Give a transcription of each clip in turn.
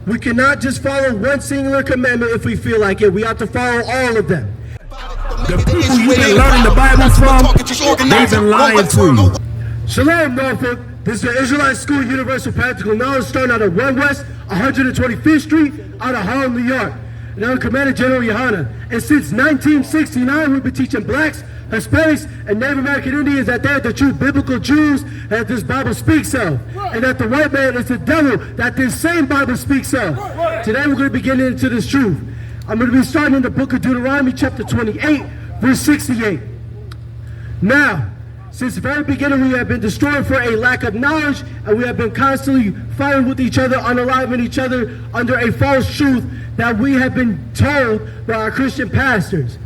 We cannot just follow one singular commandment if we feel like it. We have to follow all of them. The people you've been learning the Bible from, they've been lying to you. Shalom, Norfolk. This is the Israelite School Universal Practical Knowledge, starting out of 1 West 125th Street, out of Harlem, New York. And I'm Commander General Yohana. And since 1969, we've been teaching blacks, Hispanics, and Native American Indians that they're the true biblical Jews that this Bible speaks of. And that the white man is the devil that this same Bible speaks of. Today we're going to be getting into this truth. I'm going to be starting in the book of Deuteronomy, chapter 28, verse 68. Now, since the very beginning, we have been destroyed for a lack of knowledge, and we have been constantly fighting with each other, unaliving each other under a false truth that we have been told by our Christian pastors.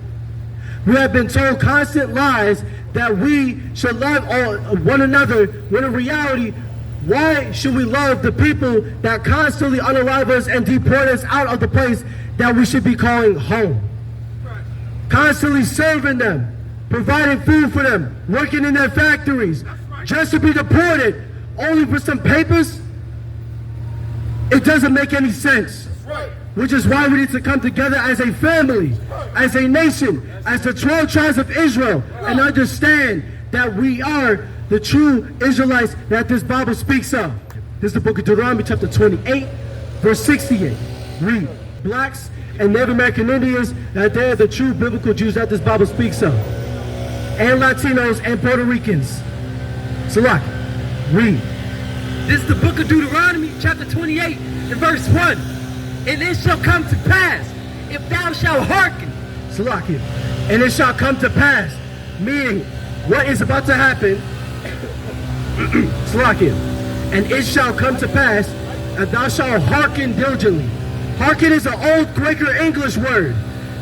We have been told constant lies that we should love one another, when in reality, why should we love the people that constantly unalive us and deport us out of the place that we should be calling home? Constantly serving them, providing food for them, working in their factories, just to be deported only for some papers? It doesn't make any sense. Which is why we need to come together as a family, as a nation, as the 12 tribes of Israel, and understand that we are the true Israelites that this Bible speaks of. This is the book of Deuteronomy, chapter 28, verse 68. Read. Blacks and Native American Indians, that they're the true biblical Jews that this Bible speaks of. And Latinos and Puerto Ricans. Salak, read. This is the book of Deuteronomy, chapter 28, and verse 1. And it shall come to pass, if thou shalt hearken. Salakia. And it shall come to pass, meaning what is about to happen. Salakia. And it shall come to pass, if thou shalt hearken diligently. Hearken is an old Quaker English word,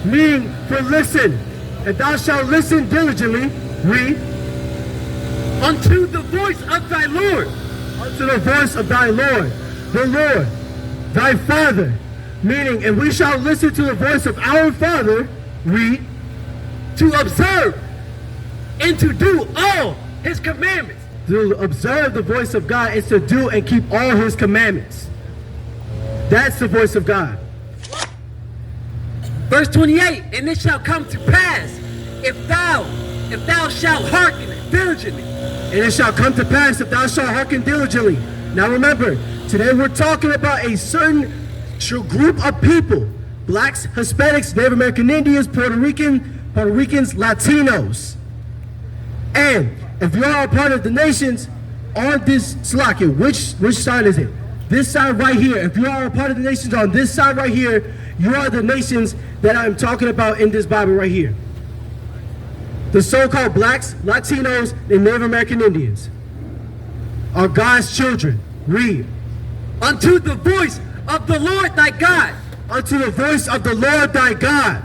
meaning for listen. If thou shalt listen diligently, read. Unto the voice of thy Lord. Unto the voice of thy Lord. The Lord, thy Father. Meaning, and we shall listen to the voice of our Father, read, to observe and to do all his commandments. To observe the voice of God is to do and keep all his commandments. That's the voice of God. Verse 28, and it shall come to pass, if thou shalt hearken diligently. And it shall come to pass if thou shalt hearken diligently. Now remember, today we're talking about a certain group of people: blacks, Hispanics, Native American Indians, Puerto Ricans, Latinos. And if you are a part of the nations on this Slakia, which side is it? This side right here. If you are a part of the nations on this side right here, you are the nations that I'm talking about in this Bible right here. The so-called blacks, Latinos, and Native American Indians are God's children. Read. Unto the voice of the Lord thy God. Unto the voice of the Lord thy God.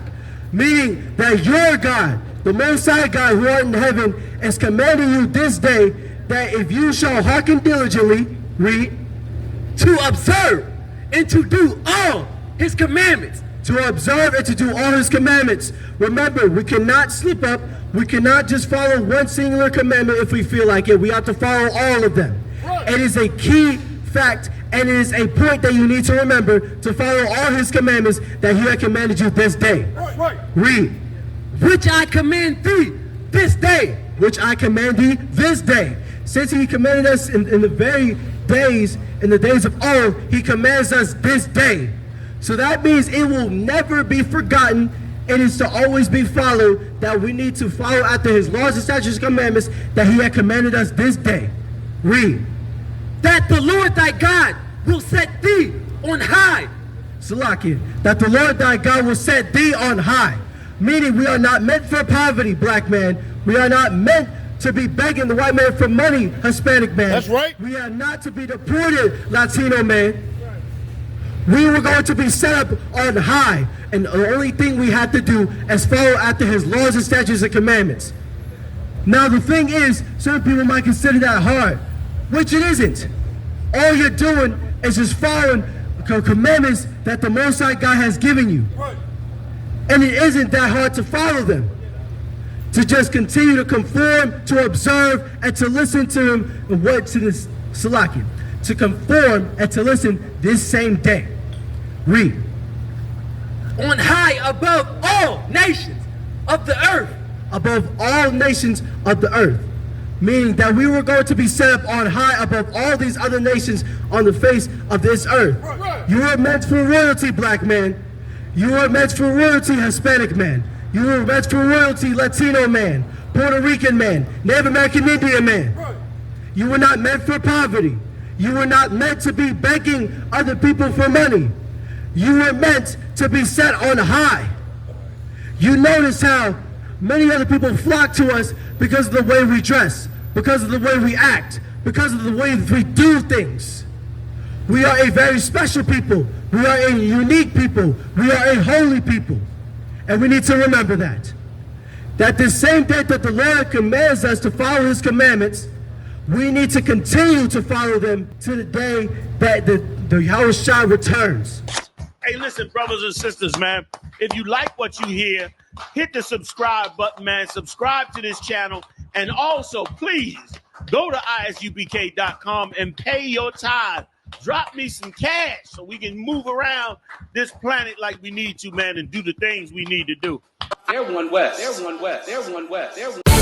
Meaning that your God, the Most High God who art in heaven, is commanding you this day that if you shall hearken diligently, read, to observe and to do all his commandments. To observe and to do all his commandments. Remember, we cannot slip up. We cannot just follow one singular commandment if we feel like it. We have to follow all of them. It is a key fact, and it is a point that you need to remember, to follow all his commandments that he had commanded you this day. Read. Which I command thee this day. Which I command thee this day. Since he commanded us in the very days, in the days of old, he commands us this day. So that means it will never be forgotten. It is to always be followed, that we need to follow after his laws and statutes and commandments that he had commanded us this day. Read. That the Lord thy God will set thee on high. Salakia. That the Lord thy God will set thee on high. Meaning we are not meant for poverty, black man. We are not meant to be begging the white man for money, Hispanic man. That's right. We are not to be deported, Latino man. We were going to be set up on high. And the only thing we had to do is follow after his laws and statutes and commandments. Now the thing is, certain people might consider that hard, which it isn't. All you're doing is just following the commandments that the Most High God has given you. And it isn't that hard to follow them. To just continue to conform, to observe, and to listen to him, and what to this Salakia. To conform and to listen this same day. Read. On high above all nations of the earth. Above all nations of the earth. Meaning that we were going to be set up on high above all these other nations on the face of this earth. You were meant for royalty, black man. You were meant for royalty, Hispanic man. You were meant for royalty, Latino man, Puerto Rican man, Native American Indian man. You were not meant for poverty. You were not meant to be begging other people for money. You were meant to be set on high. You notice how many other people flock to us because of the way we dress, because of the way we act, because of the way we do things. We are a very special people. We are a unique people. We are a holy people. And we need to remember that. That the same day that the Lord commands us to follow his commandments, we need to continue to follow them to the day that the Yahushua returns. Hey, listen, brothers and sisters, man. If you like what you hear, hit the subscribe button, man. Subscribe to this channel. And also, please, go to ISUPK.com and pay your tithe. Drop me some cash so we can move around this planet like we need to, man, and do the things we need to do. They're one West. They're one West. They're one West. They're one